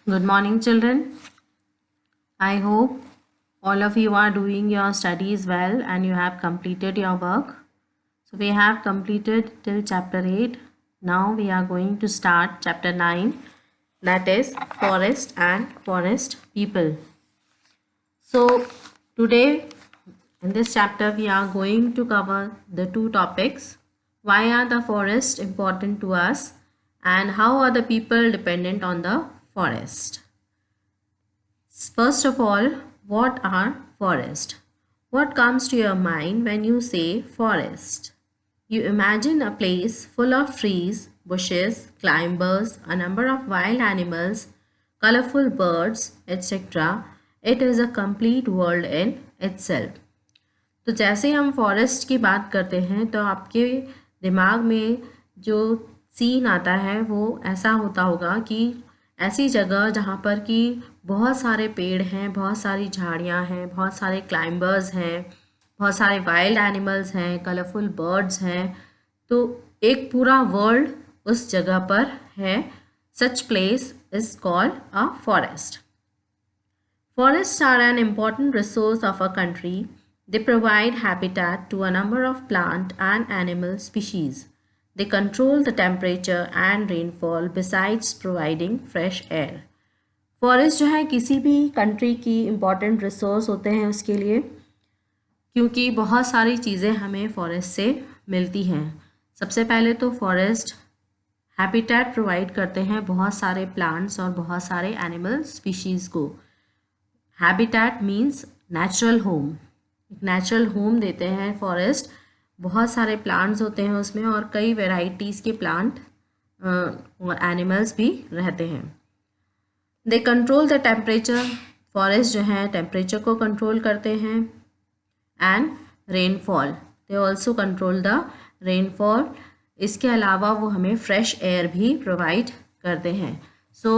Good morning, children. I hope all of you are doing your studies well and you have completed your work. So, we have completed till chapter 8. Now, we are going to start chapter 9, that is forest and forest people. So, today in this chapter, we are going to cover the two topics: why are the forests important to us, and how are the people dependent on the forest. First of all, what are forests? What comes to your mind when you say forest? You imagine a place full of trees, bushes, climbers, a number of wild animals, colorful birds, etc. It is a complete world in itself. तो जैसे हम forest की बात करते हैं तो आपके दिमाग में जो सीन आता है वो ऐसा होता होगा कि ऐसी जगह जहाँ पर कि बहुत सारे पेड़ हैं, बहुत सारी झाड़ियाँ हैं, बहुत सारे क्लाइंबर्स हैं, बहुत सारे वाइल्ड एनिमल्स हैं, कलरफुल बर्ड्स हैं, तो एक पूरा वर्ल्ड उस जगह पर है. Such place is called a forest. Forests are an important resource of a country. They provide habitat to a number of plant and animal species. They control the temperature and rainfall besides providing fresh air. Forest जो है किसी भी country की important resource होते हैं उसके लिए, क्योंकि बहुत सारी चीज़ें हमें फॉरेस्ट से मिलती हैं. सबसे पहले तो फॉरेस्ट हैबिटेट प्रोवाइड करते हैं बहुत सारे प्लांट्स और बहुत सारे एनिमल स्पीशीज़ को. Habitat means natural home. एक नेचुरल होम देते हैं फॉरेस्ट. बहुत सारे प्लांट्स होते हैं उसमें और कई वेराइटीज़ के प्लांट और एनिमल्स भी रहते हैं. They control the temperature. Forest जो है टेम्परेचर को कंट्रोल करते हैं. And rainfall, they also control the rainfall. इसके अलावा वो हमें फ्रेश एयर भी प्रोवाइड करते हैं. सो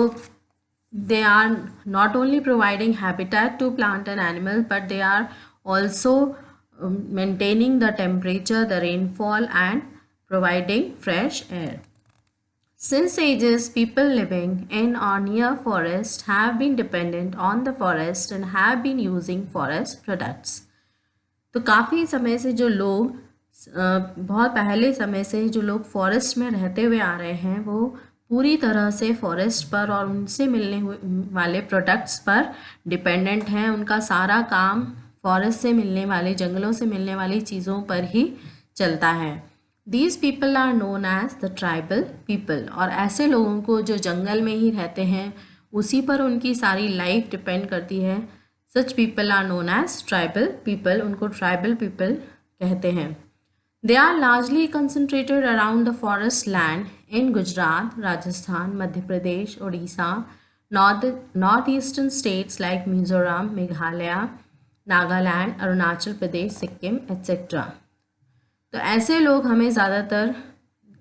they are not only providing habitat to plant and animal, but they are also maintaining the temperature, the rainfall, and providing fresh air. Since ages, people living in or near forest have been dependent on the forest and have been using forest products. तो काफ़ी समय से जो लोग बहुत पहले समय से जो लोग फॉरेस्ट में रहते हुए आ रहे हैं वो पूरी तरह से फॉरेस्ट पर और उनसे मिलने वाले प्रोडक्ट्स पर डिपेंडेंट हैं. उनका सारा काम फॉरेस्ट से मिलने वाले, जंगलों से मिलने वाली चीज़ों पर ही चलता है. These people are known as the tribal people. और ऐसे लोगों को जो जंगल में ही रहते हैं उसी पर उनकी सारी लाइफ डिपेंड करती है. Such people are known as tribal people. उनको ट्राइबल पीपल कहते हैं. They are largely concentrated around the forest land in Gujarat, Rajasthan, Madhya Pradesh, Odisha, northeastern states like Mizoram, Meghalaya, Nagaland, Arunachal Pradesh, Sikkim, etc. तो ऐसे लोग हमें ज़्यादातर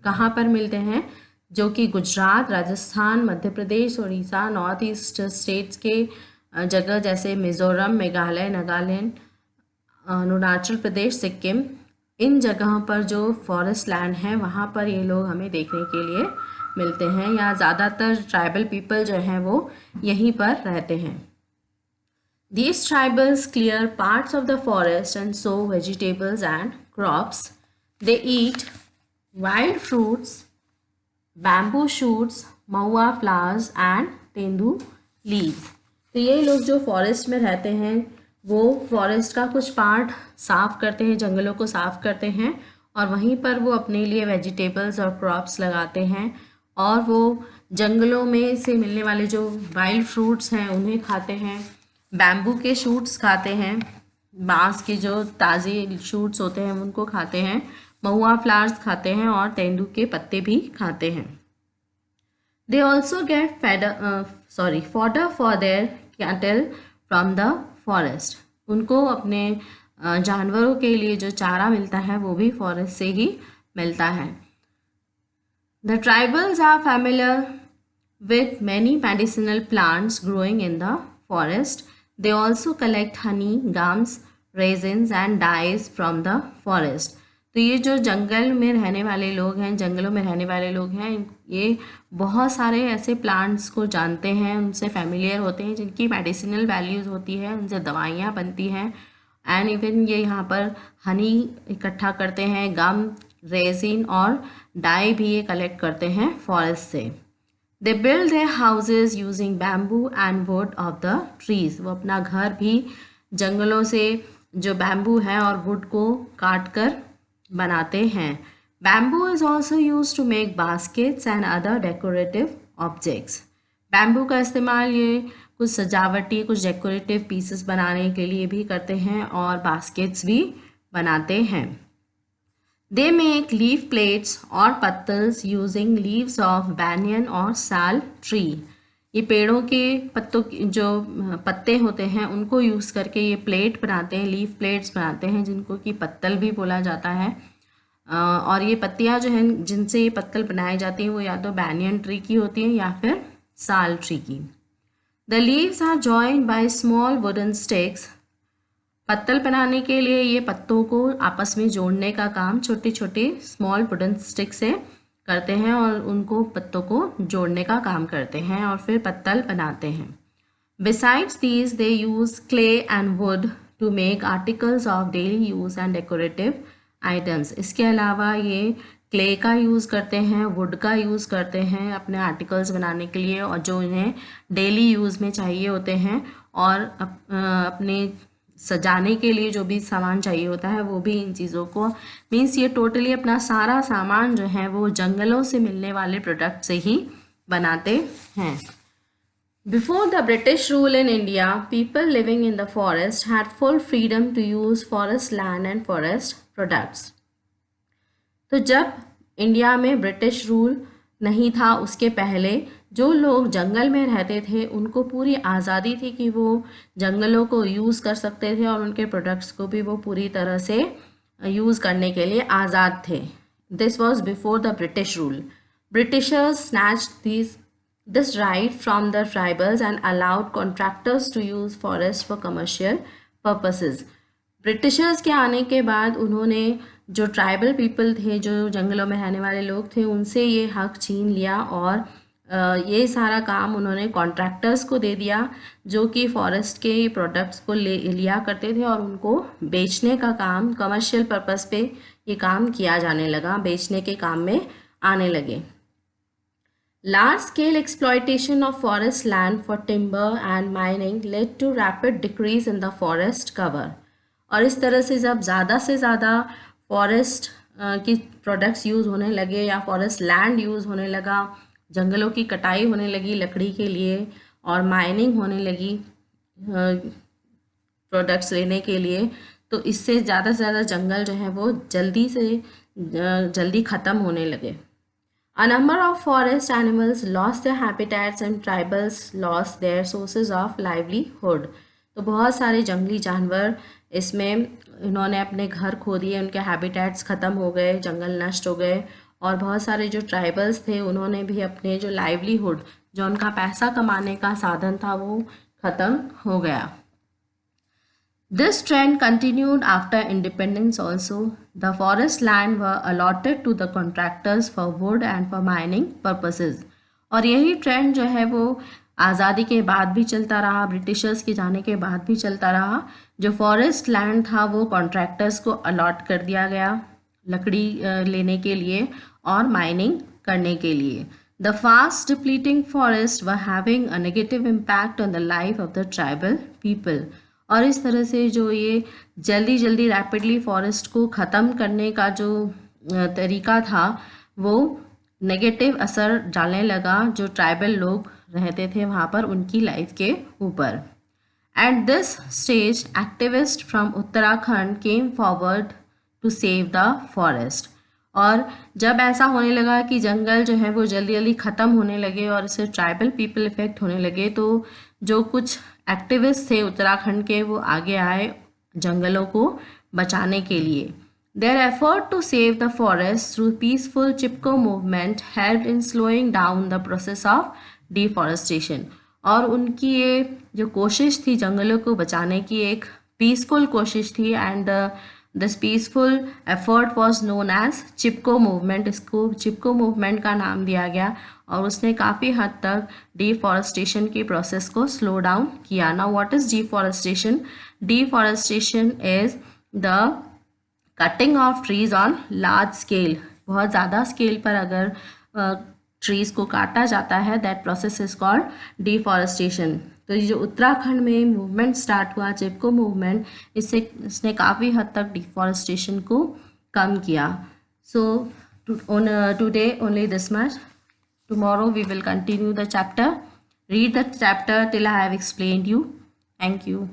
कहाँ पर मिलते हैं? जो कि Gujarat, Rajasthan, Madhya Pradesh, Orissa, north east states के जगह जैसे मिज़ोरम, मेघालय, नागालैंड, अरुणाचल प्रदेश, सिक्किम, इन जगहों पर जो फॉरेस्ट लैंड है वहाँ पर ये लोग हमें देखने के लिए मिलते हैं. या ज़्यादातर ट्राइबल पीपल जो हैं वो यहीं पर रहते हैं. These tribals clear parts of the forest and sow vegetables and crops. They eat wild fruits, bamboo shoots, mahua flowers and tendu leaves. तो ये लोग जो फॉरेस्ट में रहते हैं वो फॉरेस्ट का कुछ पार्ट साफ़ करते हैं, जंगलों को साफ़ करते हैं और वहीं पर वो अपने लिए वेजिटेबल्स और क्रॉप्स लगाते हैं. और वो जंगलों में से मिलने वाले जो वाइल्ड फ्रूट्स हैं उन्हें खाते हैं. बैम्बू के शूट्स खाते हैं, बांस के जो ताज़े शूट्स होते हैं उनको खाते हैं. महुआ फ्लावर्स खाते हैं और तेंदू के पत्ते भी खाते हैं. They also get fodder for their cattle from the forest. उनको अपने जानवरों के लिए जो चारा मिलता है वो भी फॉरेस्ट से ही मिलता है. The tribals are familiar with many medicinal plants growing in the forest. They also collect honey, gums, resins and dyes from the forest. तो ये जो जंगल में रहने वाले लोग हैं, जंगलों में रहने वाले लोग हैं, ये बहुत सारे ऐसे प्लांट्स को जानते हैं, उनसे फेमिलियर होते हैं जिनकी मेडिसिनल वैल्यूज़ होती है, उनसे दवाइयाँ बनती हैं। एंड इवन ये यहाँ पर हनी इकट्ठा करते हैं, गम, रेजिन और डाई भी ये कलेक्ट करते हैं फॉरेस्ट से। They build their houses using bamboo and would of the trees. वो अपना घर भी जंगलों से जो बैम्बू है और वुड को काट कर बनाते हैं। Bamboo is also use to make baskets and other decorative objects. Bamboo का इस्तेमाल ये कुछ सजावटी, कुछ डेकोरेटिव पीसेस बनाने के लिए भी करते हैं और बास्केट्स भी बनाते हैं। दे मेक लीफ प्लेट्स और पत्तल्स यूजिंग लीव्स ऑफ बैनियन और साल ट्री। ये पेड़ों के पत्तों जो पत्ते होते हैं उनको यूज़ करके ये प्लेट बनाते हैं, लीफ प्लेट्स बनाते हैं, जिनको कि पत्तल भी बोला जाता है। और ये पत्तियाँ जो हैं जिनसे ये पत्तल बनाए जाते हैं वो या तो बैनियन ट्री की होती हैं या फिर साल ट्री की। The leaves are joined by small wooden sticks. पत्तल बनाने के लिए ये पत्तों को आपस में जोड़ने का काम छोटे छोटे स्मॉल वुडन स्टिक से करते हैं और उनको पत्तों को जोड़ने का काम करते हैं और फिर पत्तल बनाते हैं। Besides these they use clay and wood to make articles of daily use and decorative items. इसके अलावा ये क्ले का यूज़ करते हैं, वुड का यूज़ करते हैं अपने आर्टिकल्स बनाने के लिए और जो इन्हें डेली यूज़ में चाहिए होते हैं, और अपने सजाने के लिए जो भी सामान चाहिए होता है वो भी इन चीज़ों को, मीन्स ये टोटली अपना सारा सामान जो है वो जंगलों से मिलने वाले प्रोडक्ट से ही बनाते हैं। Before the British rule in India, people living in the forest had full freedom to use forest land and forest products. तो जब इंडिया में ब्रिटिश रूल नहीं था उसके पहले जो लोग जंगल में रहते थे उनको पूरी आज़ादी थी कि वो जंगलों को यूज़ कर सकते थे और उनके प्रोडक्ट्स को भी वो पूरी तरह से यूज़ करने के लिए आज़ाद थे। This was before the British rule. Britishers snatched this right from the tribals and allowed contractors to use forest for commercial purposes. Britishers के आने के बाद उन्होंने जो ट्राइबल पीपल थे, जो जंगलों में रहने वाले लोग थे, उनसे ये हक छीन लिया और ये सारा काम उन्होंने कॉन्ट्रैक्टर्स को दे दिया जो कि फॉरेस्ट के प्रोडक्ट्स को लिया करते थे और उनको बेचने का काम, कमर्शियल पर्पस पे ये काम किया जाने लगा, बेचने के काम में आने लगे। Large scale exploitation of forest land for timber and mining led to rapid decrease in the forest cover. और इस तरह से जब ज़्यादा से ज़्यादा फॉरेस्ट की प्रोडक्ट्स यूज़ होने लगे या फॉरेस्ट लैंड यूज़ होने लगा, जंगलों की कटाई होने लगी लकड़ी के लिए और माइनिंग होने लगी प्रोडक्ट्स लेने के लिए, तो इससे ज़्यादा से ज़्यादा जंगल जो है वो जल्दी ख़त्म होने लगे। A number of forest animals lost their habitats and tribals lost their sources of livelihood. तो बहुत सारे जंगली जानवर इसमें इन्होंने अपने घर खो दिए, उनके हैबिटेट्स ख़त्म हो गए, जंगल नष्ट हो गए और बहुत सारे जो ट्राइबल्स थे उन्होंने भी अपने जो लाइवलीहुड, जो उनका पैसा कमाने का साधन था, वो ख़त्म हो गया। This trend continued after independence also. The forest land were allotted to the contractors for wood and for mining purposes. और यही ट्रेंड जो है वो आज़ादी के बाद भी चलता रहा, ब्रिटिशर्स के जाने के बाद भी चलता रहा। जो फॉरेस्ट लैंड था वो कॉन्ट्रैक्टर्स को अलॉट कर दिया गया लकड़ी लेने के लिए और माइनिंग करने के लिए। The fast depleting forests were having a negative impact on the life of the tribal people. और इस तरह से जो ये जल्दी रैपिडली फॉरेस्ट को ख़त्म करने का जो तरीका था वो नेगेटिव असर डालने लगा जो ट्राइबल लोग रहते थे वहाँ पर, उनकी लाइफ के ऊपर। At this stage activist from Uttarakhand came forward to save the forest. और जब ऐसा होने लगा कि जंगल जो है वो जल्दी ख़त्म होने लगे और इससे ट्राइबल पीपल इफ़ेक्ट होने लगे, तो जो कुछ एक्टिविस्ट थे उत्तराखंड के वो आगे आए जंगलों को बचाने के लिए। Their effort to save the forest through peaceful Chipko movement helped in slowing down the process of deforestation. और उनकी ये जो कोशिश थी जंगलों को बचाने की, एक पीसफुल कोशिश थी and this peaceful effort was known as Chipko movement. इसको चिपको मूवमेंट का नाम दिया गया और उसने काफ़ी हद तक डिफॉरेस्टेशन के प्रोसेस को स्लो डाउन किया। Now what is deforestation? Deforestation is the cutting of trees on large scale. बहुत ज़्यादा स्केल पर अगर ट्रीज़ को काटा जाता है, that process is called deforestation. तो ये जो उत्तराखंड में मूवमेंट स्टार्ट हुआ, चिपको मूवमेंट, इसने काफ़ी हद तक डिफॉरेस्टेशन को कम किया। So today only this much. Tomorrow we will continue the chapter. Read the chapter till I have explained you. Thank you.